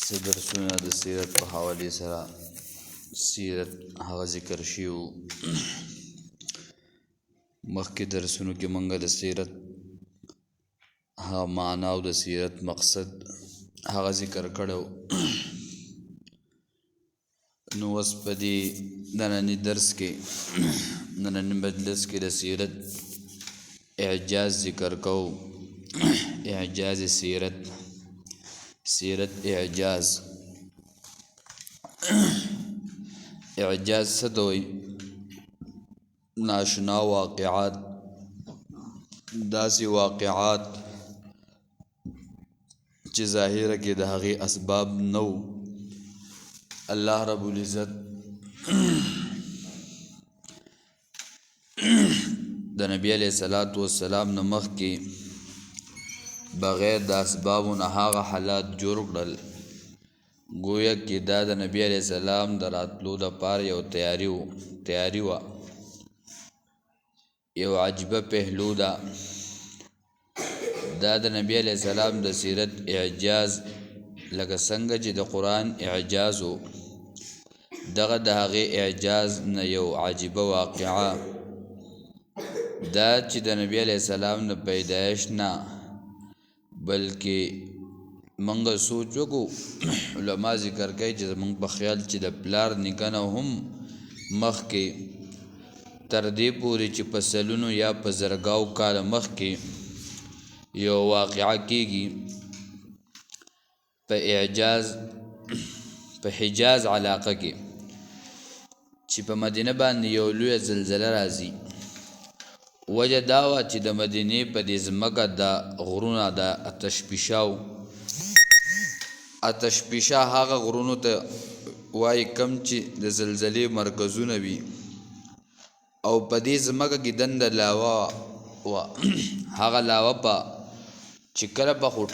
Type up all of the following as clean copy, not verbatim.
څه درسونه د سیرت په حوالې سره سیرت هغه ذکر شیو. مخکې درسونو کې مونږ د سیرت هغه معنا او د سیرت مقصد هغه ذکر کړو. نو اوس په دې ننني درس کې ننني مجلس کې د سیرت اعجاز ذکر کوو. اعجاز سیرت اعجاز څه ته وایي؟ ناشنا واقعات، داسې واقعات چې ظاهره کې د هغې اسباب نو الله رب العزت د نبی علیہ الصلوۃ والسلام نه مخکې بغیر د اسبابو نه هغه حالات جوړ کړل، گویا کې دا د نبی علیہ السلام د راتلو دپاره یو تیاری وه. یو عجیبه پهلو ده. دا د نبی علیہ السلام د سیرت اعجاز لکه څنګه چې د قرآن اعجاز و، دغه د هغې اعجاز نه یو عجیبه واقعه دا چې د نبی علیہ السلام د پیدایش نه بلکې منګه سوچ وکړو. علما ذکر کوي چې زمونږ په خیال چې د پلار نیکه نه هم مخکې تر دې پورې چې په سلونو یا په زرګاو کاله مخکې یو واقعه کېږي په حجاز علاقه کې چې په مدینه باندې یو لویه زلزله راځي. وجه دا وه چې د مدینې په دې ځمکه د غرونه د اتشپیشه هغه غرونو ته وایي کم چې د زلزلې مرکزونه وي، او په دې ځمکه کې دنده لاوه وه. هغه لاوه په چې کله په خوټ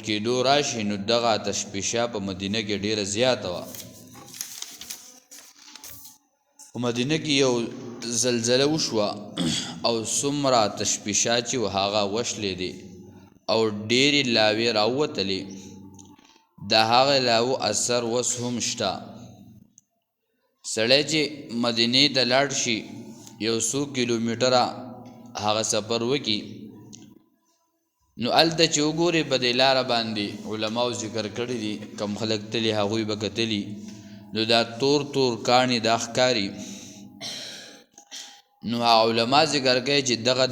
کېدو راشي نو دغه اتشپیشه په مدینه کې ډیره زیاته وه. په مدینه کې یو زلزله وشوه او څومره اتشپیشه چې هغه وشلې دي او ډیرې لاوې راووتلې. د هغه لاوو اثر اوس هم شته. سړی چې مدینې ته لاړ شي یو څو کیلومیټره هغه سفر وکړي نو هلته چې وګورې په دې لاره باندې علماو ذکر کړي دي کم خلک تلي هغوی به کتلي نو دا تور کاڼي دا ښکاري. نو علما ذکر کوي چې دغه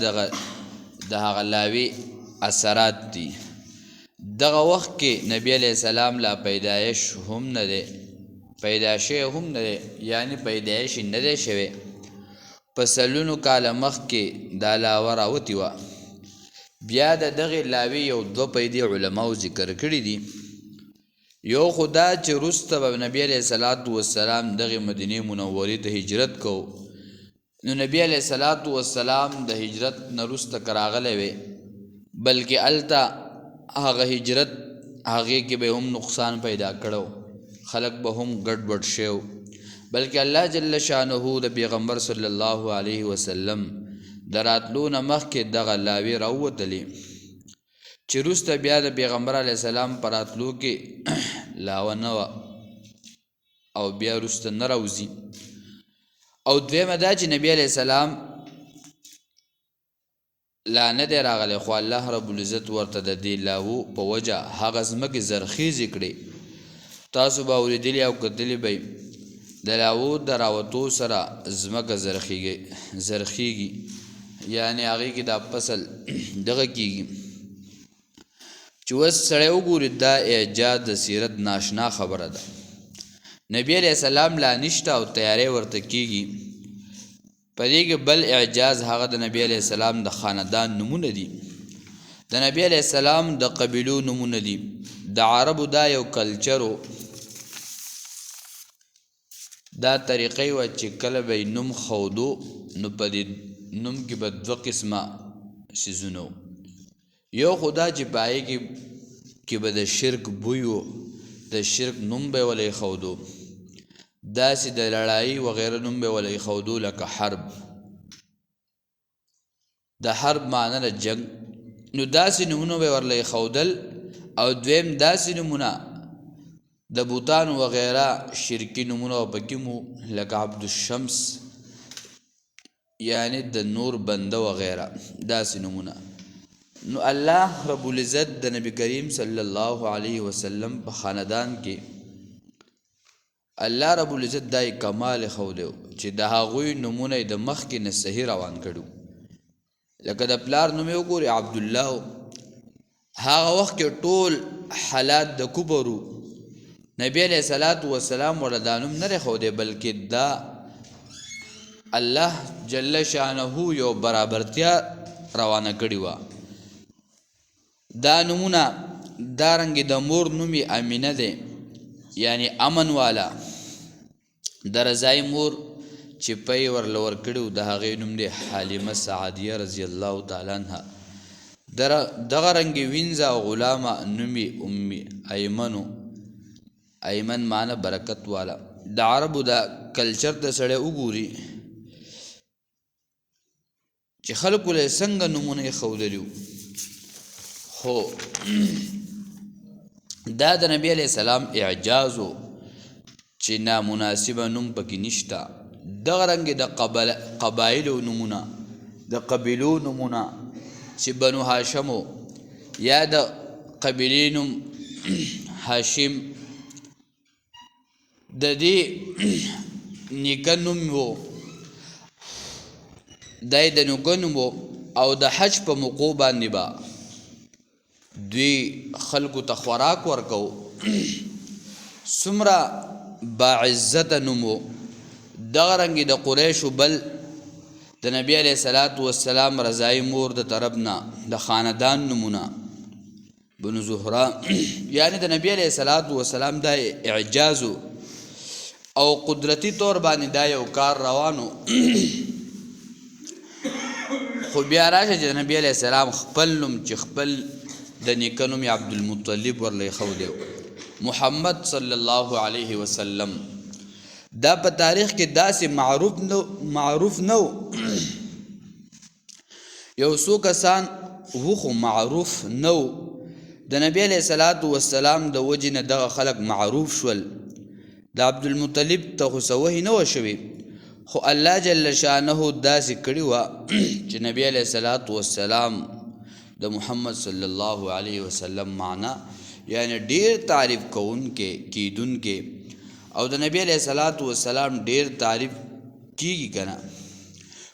د هغه لاوې اثرات دي. دغه وخت کې نبی علیہ السلام لا پیدایش هم نه دی، یعنی پیدایش نه دی شوی. په سلونو کاله مخکې دا لاوه راوتې وه. بیا د دغې لاوې یو دوه پیدې علماو ذکر کړي دي. یو خو دا چې وروسته به نبی علیہ الصلوۃ والسلام دغې مدینې منورې ته هجرت کو، نو نبی علیہ الصلوۃ والسلام د هجرت نه وروسته که راغلی وی بلکې هلته هغه هجرت هغې کې به هم نقصان پیدا کړو، خلک به هم ګډوډ شوي، بلکې الله جل شانه د پیغمبر صلی الله علیه وسلم د راتلو نه مخکې دغه لاوې راووتلې چې وروسته بیا د پیغمبر علیه السلام په راتلو کې لاوه نه وه او بیا وروسته نه راوځي. او دویمه دا چې نبی علیه السلام لا نه دی راغلی، خو الله رب العزت ورته د دې لاوو په وجه هغه ځمکې زرخیزې کړې. تاسو به اورېدلي او کتلي به د لاوو د راوتو سره ځمکه زرخیږي، یعنی هغې کې دا فصل دغه کېږي. چې اوس سړی وګوري دا اعجاز د سیرت ناشنا خبره ده. نبی علیہ السلام لا نشته او تیاری ورته کېږي. په دې کې بل اعجاز هغه د نبی علیہ السلام د خاندان نمونه دي، د نبی علیہ السلام د قبیلو نمونه دي. د عربو دا یو کلچرو، دا طریقې وه چې کله به یې نوم ښودو نو په دې نوم کې به دوه قسمه څیزونه و. یو خو دا چې په هغې کې به د شرک بوی و، د شرک نوم به یې ولی ښودو، داسې د لړایي وغیره نوم به یې ولی ښودو لکه حرب. د حرب معنی د جنگ، نو داسې نومونه به ورله ښودل او دویم داسې نمونه د بوتان وغیره شرکی نمونه پکې مو لکه عبدالشمس یعنی د نور بنده وغیره داسې نمونه. نو الله رب العزت د نبی کریم صلی الله علیه وسلم په خاندان کې الله رب العزت دای کمال خودو چې د هغوی نمونه د مخ کې نه صحیح روان کړو. لکه د پلار نوم یې وګوري عبد الله، هغه وخت کې ټول حالات د کبرو نبی علیہ الصلوۃ والسلام ولدانم نه خوده، بلکې دا الله جل شانه یو برابرتیا روانه کړی و. دا نمونه دارنګ د مور نومي امینه ده یعنی امن والا، د رضای مور چې پی ورلور کړو د هغې نوم دی حلیمه سعدیه رضی الله تعالی عنها. دغه رنګ وینځه او غلامه نومي امی ایمنو، ایمن معنی برکت والا. د عربو دا کلچر ته سړی وګوري چې خلکو له څنګه نمونه یې ښودلي وو، خو دا د نبی علیہ السلام اعجازو چې نامناسبه نوم پکې نشته. دغه رنګ د قبایلو نمونه، د قبیلو نمونه چې بنو هاشمو یا د قبیلې نوم هاشم د دې نیکه نوم و، دای د نیکه نوم و. او د حج په موقع باندې با دوی خلکو ته خوراک ورکو، څومره باعزته نوم و. دغه رنګې د قریشو بل د نبی علیہ الصلوۃ والسلام رضای مور د طرف نه د خاندان نمونه بنو زهره یعنی د نبی علیہ الصلوۃ والسلام دا اعجازو او قدرتی طور باندې دا یو کار روانو. خو بیا راشه چې نبی علیہ السلام خپل نوم چې خپل د نیکه نوم عبدالمطلب ورلی ښودی محمد صلی الله علیه وسلم. دا په تاریخ کې داسې معروف نو یو څو کسان وو خو معروف نو. د نبی علیہ الصلوۃ والسلام د وجې نه دغه خلک معروف شول. د عبدالمطلب ته خو څه وحی نه وه شوې، خو الله جل شانه داسې کړي وه چې نبی علیہ الصلوۃ والسلام د محمد صلی الله علیه وسلم معنا یعنی ډیر تعریف کوونکې کیدونکې، او د نبی علیہ الصلوۃ والسلام ډیر تعریف کیږي کنه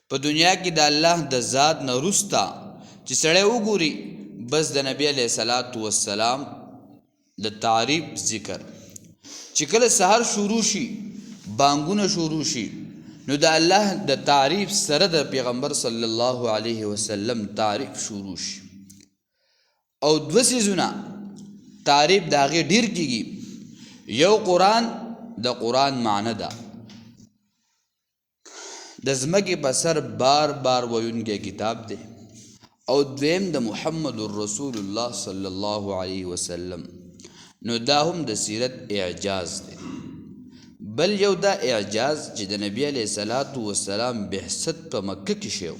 په دنیا کې د الله د ذات نه رستا چې سړی وګوري بس د نبی علیہ الصلوۃ والسلام د تعریف ذکر. چې کله سحر شروع شي بانګونه شروع شي نو د الله د تعریف سره د پیغمبر صلی الله علیه وسلم تعریف شروع شي. او دو سیزونه تعریف د هغې ډیر کیږي. یو قرآن، د قرآن معنی ده د ځمکې په سر بار بار ویونکی کتاب دی. او دویم د محمد رسول الله صلی الله علیه وسلم، نو دا هم د سیرت اعجاز دی. بل یو دا اعجاز چې د نبی علیہ الصلوۃ والسلام بعثت په مکه کې شو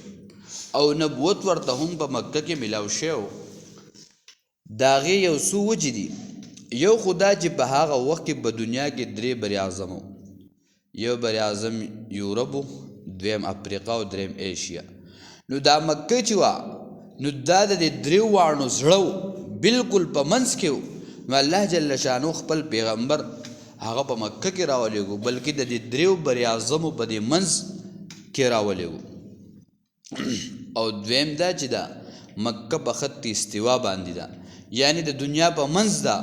او نبوت ورته هم په مکه کې ملاو شو. د هغې یو څو وجې دي. یو خدا چې په هغه وخت کې په دنیا کې درې بر اعظم وو، یو بر اعظم یورپ، دویم افریقا او دریم ایشیا. نو دا مکه چې وه نو دا د دې دریو واړو زړه بالکل په منځ کې و. نو الله جل شانو خپل پیغمبر هغه په مکه کې راولېږو، بلکې د دې دریو بر اعظمو په دې منځ کې راولېږو. او دویم دا چې دا مکه په خط استوا باندې ده یعنی د دنیا په منځ ده.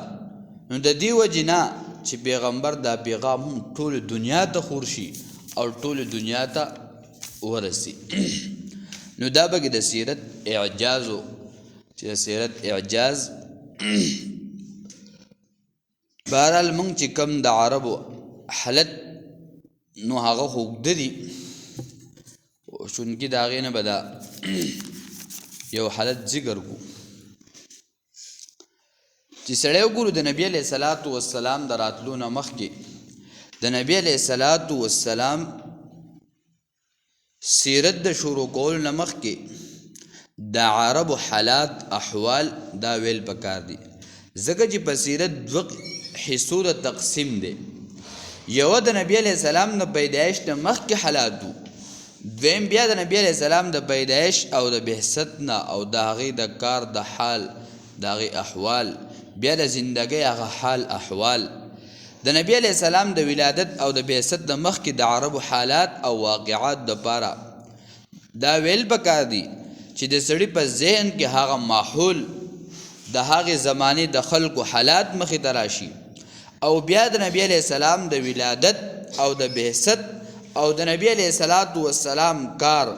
نو د دې وجې نه چې پیغمبر دا پیغام هم ټول دنیا ته خور شي او ټول دنیا ته ورسي. نو دا به د سیرت اعجازو چې د سیرت اعجاز بهرحال موږ چې کم د عربو حالت نو هغه خو اوږده دي، چونکې د هغې نه به دا یو حالت ذکر کړو چې سړی وګورو د نبی علیہ الصلوۃ والسلام د راتلو نه مخکې د نبی علیہ الصلوۃ والسلام سیرت د شروع کولو نه مخکې د عربو حالات احوال دا ویل پکار دي. ځکه چې په سیرت دوه حصو د تقسیم دی. یو د نبی علیہ السلام د پیدایش نه مخکې حالات وو، دویم بیا د نبی علیہ السلام د پیدایش او د بعثت نه او د هغې د کار د حال د هغې احوال، بیا د زندګۍ هغه حال احوال. د نبی علیہ السلام د ولادت او د بعثت د مخکې د عربو حالات او واقعات دپاره دا ویل پکار دي چې د سړي په ذهن کې هغه ماحول د هغې زمانې د خلکو حالات مخې ته راشي، او بیا د نبی علیہ السلام د ولادت او د بعثت او د نبی علیہ السلام کار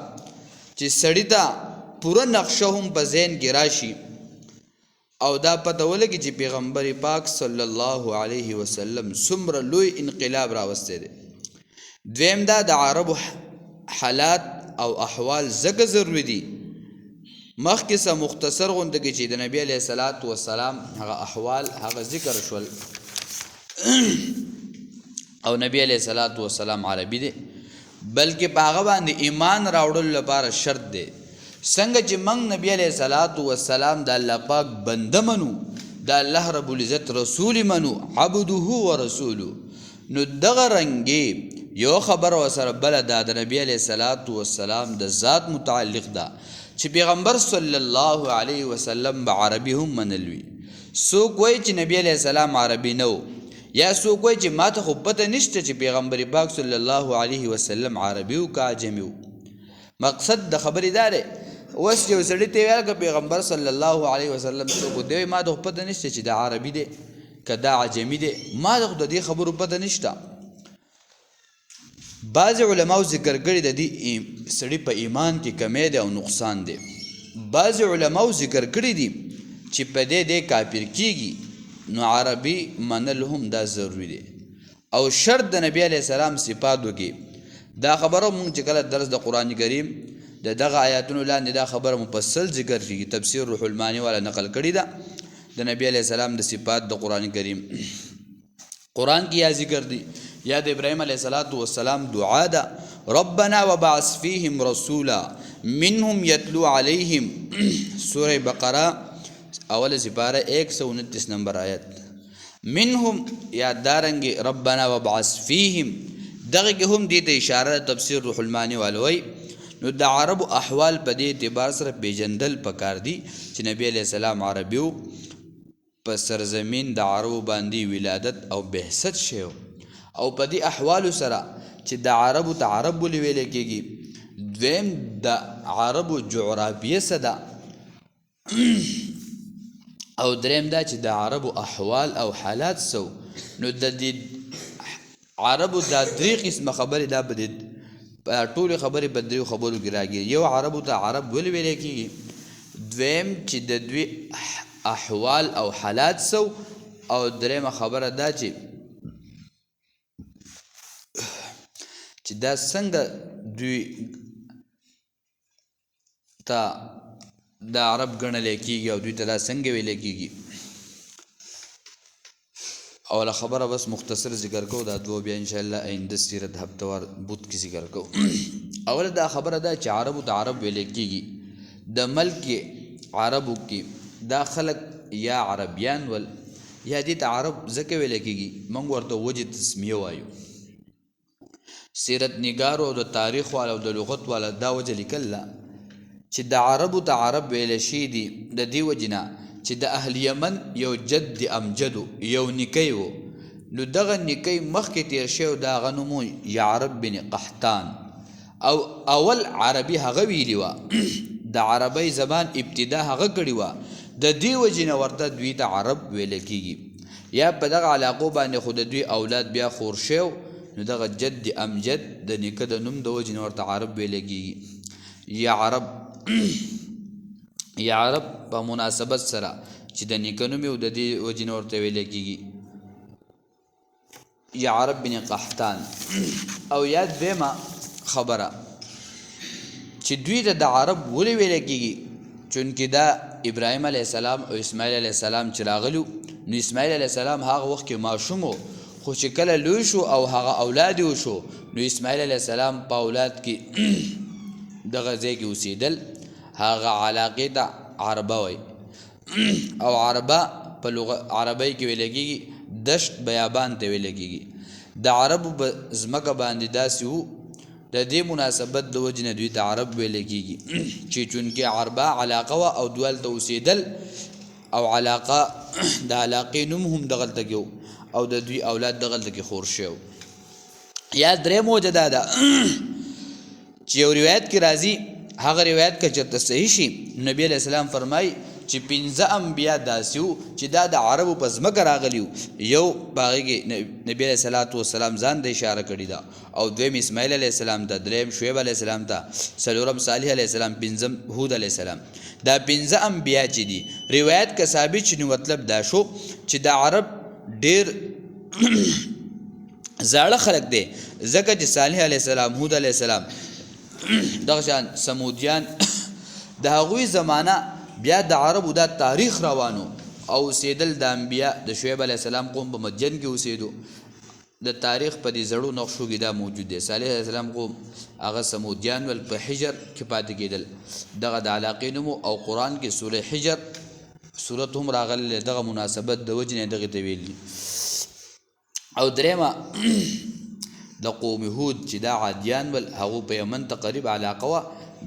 چې سړي ته پوره نقشه هم په ذهن کې راشي، او دا پته ولګي چې پیغمبر پاک صلی الله علیه وسلم څومره لوی انقلاب راوستی دی. دویم دا د عربو حالات او احوال ځکه ضروري دي مخکې څه مختصر غونده کې چې د نبی علیه السلام هغه احوال هغه ذکر شول او نبی علیه السلام عربي دی، بلکې په هغه باندې ایمان راوړلو لپاره شرط دی. څنګه چې موږ نبی علیه السلام د الله پاک بنده منو، د الله رب العزت رسول منو، عبده و رسوله، نو دغه رنګې یو خبر وسره بله دا د نبی علیه السلام د ذات متعلق ده چې پیغمبر صلی الله علیه وسلم به عربي هم منل وي. څوک وایي چې نبی علیه السلام عربي نه و، یا څوک وایي چې ماته خو پته نشته چې پیغمبر پاک صلی الله علیه وسلم عربي و که عجمي و. مقصد د خبرې دا دی، اوس یو سړي ته ویل که پیغمبر صلی الله علیه وسلم څوک دی، ما ته خو پته نشته چې دا عربي دی که دا عجمي دی، ما ته خو د دې خبرو پته نشته. بعضې علماو ذکر کړي د دې سړي په ایمان کې کمی دی او نقصان دی. بعضې علماو ذکر کړي دي چې په دې کافر کیږي، نو عربي منل هم دا ضروري دی او شرط د نبی علیه السلام صفات وکړي. دا خبره مونږ چې کله درس د قرآن کریم د دغه آیاتونو لاندې دا خبره مفصل ذکر کیږي، تفسیر روح المانی والا نقل کړي ده د نبی علیه السلام د صفات د قرآن کریم. قرآن کې یا ذکر دی یا د ابراهیم علیه السلام دعا ده، ربنا وبعث فیهم رسولا منهم یتلو علیهم سورہ بقرہ اول سپارہ 129 نمبر آیت. منهم یا دارنګ ربنا وبعث فیهم دغه کې هم دې ته اشاره تفسیر روح المانی والوي. نو د عربو احوال په دې اعتبار سره پیژندل پکار دي چې نبی علیہ السلام عربي و، په سرزمین د عربو باندې ولادت او بعثت شوی، او په دې احوالو سره چې د عربو ته عرب ولې ویل کېږي. دویم د عربو جغرافیه څه ده، او دریم دا چې د عربو احوال او حالات څه. نو د دې عربو دا درې قسمه خبرې دا به ټولې خبرې په دریو خبرو کې راګي. یو عربو ته عرب ولې ویل کېږي، دویم چې د دوی احوال او حالات څه، او دریمه خبره دا چې دا څنګه دوی ته د عرب ګڼل کېږي او دوی ته دا څنګه ویل کېږي. اوله خبره بس مختصر ذکر کو، دا دوه بیا انشاءالله آینده سیرت هفتوار بود کې ذکر کو. اوله دا خبره ده چې عربو ته عرب ویل کېږي، د ملک عربو کې دا خلق یا عربیان ول یا دې ته عرب ځکه ویل کېږي، موږ ورته وجه تسمیه وایو. سیرت نگارو او د تاریخ والا او د لغت والا دا وجه لیکله چې د عربو ته عرب ویل شي دي د دې وجنه چې د اهل یمن یو جد امجدو یو نکی و، نو دغه نکی مخکې تیر شوی د هغه نوم یعرب بن قحطان، او اول عربي هغه ویلي وه د عربی زبان ابتدا هغه کړې وه، د دې وجې نه ورته دوی ته عرب ویل کېږي. یا په دغه علاقو باندې خو د دوی اولاد بیا خور شو، نو دغه جد امجد د نیکه د نوم د وجې نه ورته عرب ویل کېږي. یا عرب په مناسبت سره چې د نیکه نوم یې د دې وجې نه ورته ویل کېږي یا عرب بن قحطان. او یا دویمه خبره چې دوی ته د عرب ولې ویل کېږي، چونکې دا ابراهیم علیه السلام او اسماعیل علیه السلام چې راغلو، نو اسماعیل علیه السلام هغه وخت کې ماشوم و، خو چې کله لوی شو او هغه اولاد یې وشو، نو اسماعیل علیه السلام په اولاد کې دغه ځای کې اوسېدل، هغه علاقې ته عربه وایي. او عربه په لغت عربی کې ویل کېږي دشت بیابان ته ویل کېږي د عربو ځمکه باندې داسې وو د دې مناسبت د وجې نه دوی ته عرب ویل کېږي چې چونکې عربه علاقه وه او دوی هلته اوسېدل او علاقه د علاقې نوم هم دغلته کې او د دوی اولاد دغلته کې خور شوی یا درېم وجه دا ده چې یو روایت کې راځي هغه روایت که چېرته صحیح شي نبی علیه السلام فرمایي چې 15 انبیا داسې وو چې دا د عربو په ځمکه راغلي وو یو په هغې کې نبی علیه السلام ځان د اشاره کړې ده او دویم اسماعیل علیه السلام ته درېیم شعیب علیه السلام ته څلورم صالح علیه السلام پنځم هود علیه السلام دا 15 انبیا چې دي روایت که ثابت شي نو مطلب دا شو چې د عرب ډېر زاړه خلک دی ځکه چې صالح علیه السلام هود علیه السلام دغه شان سمودیان د هغوی زمانه بیا د عربو دا تاریخ روانو او اوسېدل د انبیا د شعیب علیه السلام قوم په مدین کې اوسېدو د تاریخ په دې زړو نقشو کې دا موجود دی صالح علیه السلام قوم هغه سمودیان ول په حجر کې پاتې کېدل دغه د علاقې نوم او قرآن کې سوره حجر سورت هم راغلی دغه مناسبت د وجې نه دغې ته ویل او درېیمه د قوم هود چې دا عادیان ول هغو په یمن ته قریب علاقه وه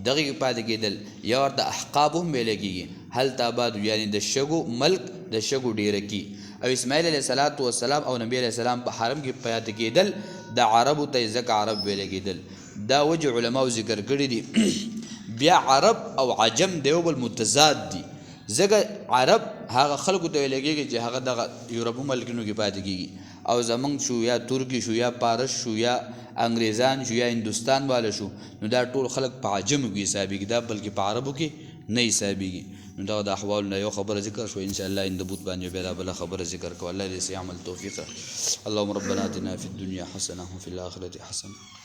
دغې کې پاتې کېدل یا ورته احقاب هم ویلی کېږي هلته آباد یعنې د شګو ملک د شګو ډېرکي او اسماعیل علیه السلام او نبی علیه السلام په حرم کې پاتې کېدل د عربو ته یې ځکه عرب ویلی کېدل دا وجه علماو ذکر کړي دي بیا عرب او عجم د یو بل متضاد دي ځکه عرب هغه خلکو ته ویلی کېږي چې هغه دغه یورپو ملکونو کې پاتې کېږي او زمونږ شو یا ترکی شو یا پارس شو یا انګریزان شو یا هندوستان والا شو نو دا ټول خلک په عجمو کې حسابېږي دا بلکې په عربو کې نه حسابېږي نو دغه د احوالو نه یو خبره ذکر شو انشاءالله اندبوت باندې بیا بله خبره ذکر کوو الله دې عمل توفیق اللهم ربنا اتنا فی الدنیا حسنه وفي الاخرة حسنه